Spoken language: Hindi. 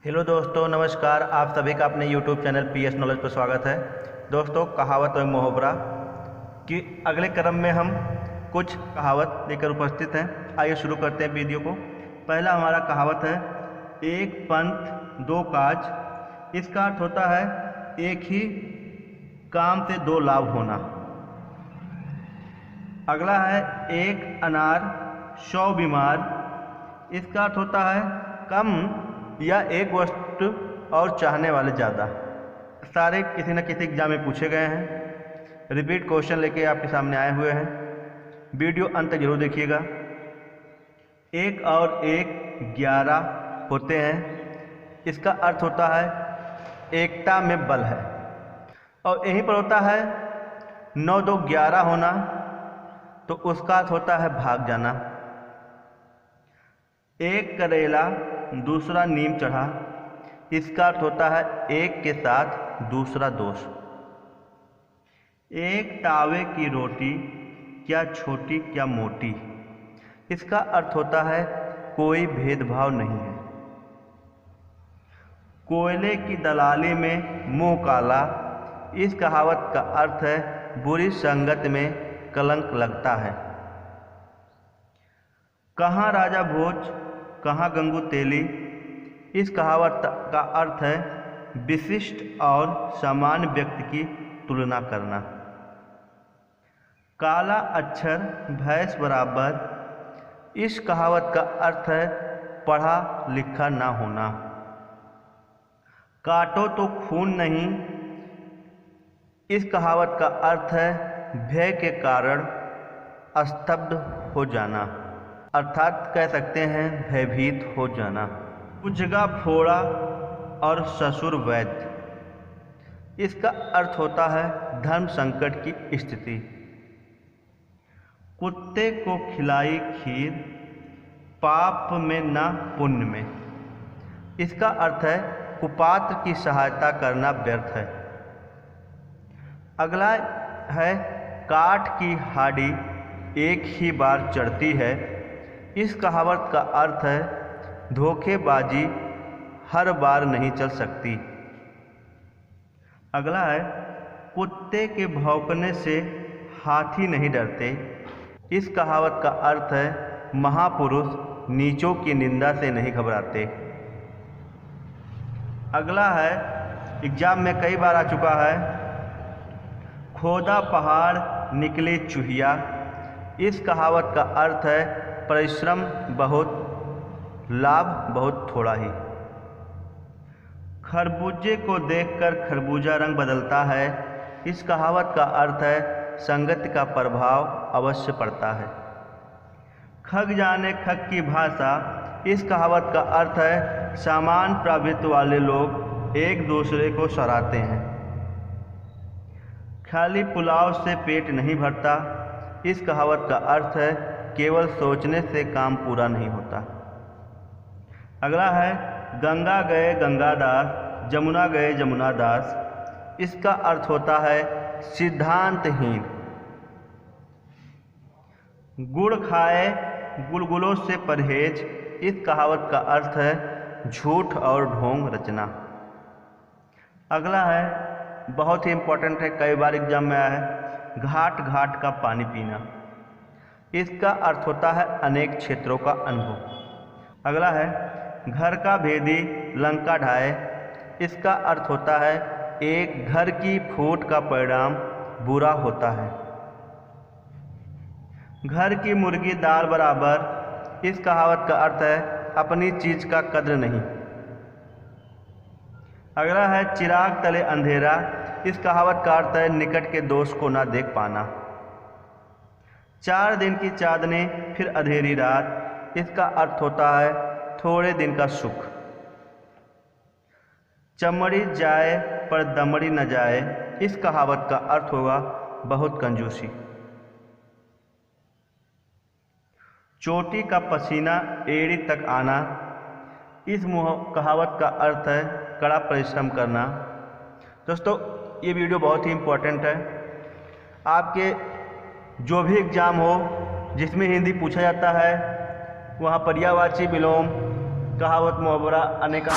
हेलो दोस्तों, नमस्कार। आप सभी का अपने यूट्यूब चैनल PS नॉलेज पर स्वागत है। दोस्तों, कहावत और मुहावरा कि अगले क्रम में हम कुछ कहावत लेकर उपस्थित हैं। आइए शुरू करते हैं वीडियो को। पहला हमारा कहावत है, एक पंथ दो काज। इसका अर्थ होता है एक ही काम से दो लाभ होना। अगला है, एक अनार 100 बीमार। इसका अर्थ होता है कम या एक वस्तु और चाहने वाले ज़्यादा। सारे किसी न किसी एग्जाम में पूछे गए हैं। रिपीट क्वेश्चन लेके आपके सामने आए हुए हैं। वीडियो अंत तक जरूर देखिएगा। एक और एक 11 होते हैं। इसका अर्थ होता है एकता में बल है। और यहीं पर होता है 9 2 11 होना, तो उसका अर्थ होता है भाग जाना। एक करेला दूसरा नीम चढ़ा। इसका अर्थ होता है एक के साथ दूसरा दोष। एक तावे की रोटी, क्या छोटी क्या मोटी। इसका अर्थ होता है कोई भेदभाव नहीं है। कोयले की दलाली में मुंह काला। इस कहावत का अर्थ है बुरी संगत में कलंक लगता है। कहाँ राजा भोज कहाँ गंगू तेली। इस कहावत का अर्थ है विशिष्ट और सामान्य व्यक्ति की तुलना करना। काला अक्षर भैंस बराबर। इस कहावत का अर्थ है पढ़ा लिखा ना होना। काटो तो खून नहीं। इस कहावत का अर्थ है भय के कारण स्तब्ध हो जाना, अर्थात कह सकते हैं भयभीत हो जाना। कुजगा फोड़ा और ससुर वैद्य। इसका अर्थ होता है धर्म संकट की स्थिति। कुत्ते को खिलाई खीर, पाप में न पुण्य में। इसका अर्थ है कुपात्र की सहायता करना व्यर्थ है। अगला है, काठ की हाड़ी एक ही बार चढ़ती है। इस कहावत का अर्थ है धोखेबाजी हर बार नहीं चल सकती। अगला है, कुत्ते के भौंकने से हाथी नहीं डरते। इस कहावत का अर्थ है महापुरुष नीचों की निंदा से नहीं घबराते। अगला है, एग्जाम में कई बार आ चुका है, खोदा पहाड़ निकले चूहिया। इस कहावत का अर्थ है परिश्रम बहुत, लाभ बहुत थोड़ा ही। खरबूजे को देखकर खरबूजा रंग बदलता है। इस कहावत का अर्थ है संगति का प्रभाव अवश्य पड़ता है। खग जाने खग की भाषा। इस कहावत का अर्थ है समान प्रवृत्ति वाले लोग एक दूसरे को सराहते हैं। खाली पुलाव से पेट नहीं भरता। इस कहावत का अर्थ है केवल सोचने से काम पूरा नहीं होता। अगला है, गंगा गए गंगादास, जमुना गए जमुनादास। इसका अर्थ होता है सिद्धांतहीन। गुड़ खाए गुलगुलों से परहेज। इस कहावत का अर्थ है झूठ और ढोंग रचना। अगला है, बहुत ही इम्पोर्टेंट है, कई बार एग्जाम में आया है, घाट घाट का पानी पीना। इसका अर्थ होता है अनेक क्षेत्रों का अनुभव। अगला है, घर का भेदी लंका ढाए। इसका अर्थ होता है एक घर की फूट का परिणाम बुरा होता है। घर की मुर्गी दाल बराबर। इस कहावत का अर्थ है अपनी चीज का कद्र नहीं। अगला है, चिराग तले अंधेरा। इस कहावत का अर्थ है निकट के दोस्त को ना देख पाना। 4 दिन की चांदनी फिर अंधेरी रात। इसका अर्थ होता है थोड़े दिन का सुख। चमड़ी जाए पर दमड़ी न जाए। इस कहावत का अर्थ होगा बहुत कंजूसी। चोटी का पसीना एड़ी तक आना। इस कहावत का अर्थ है कड़ा परिश्रम करना। दोस्तों, ये वीडियो बहुत ही इम्पोर्टेंट है। आपके जो भी एग्ज़ाम हो जिसमें हिंदी पूछा जाता है, वहाँ पर्यायवाची विलोम, कहावत, मुहावरा, अनेक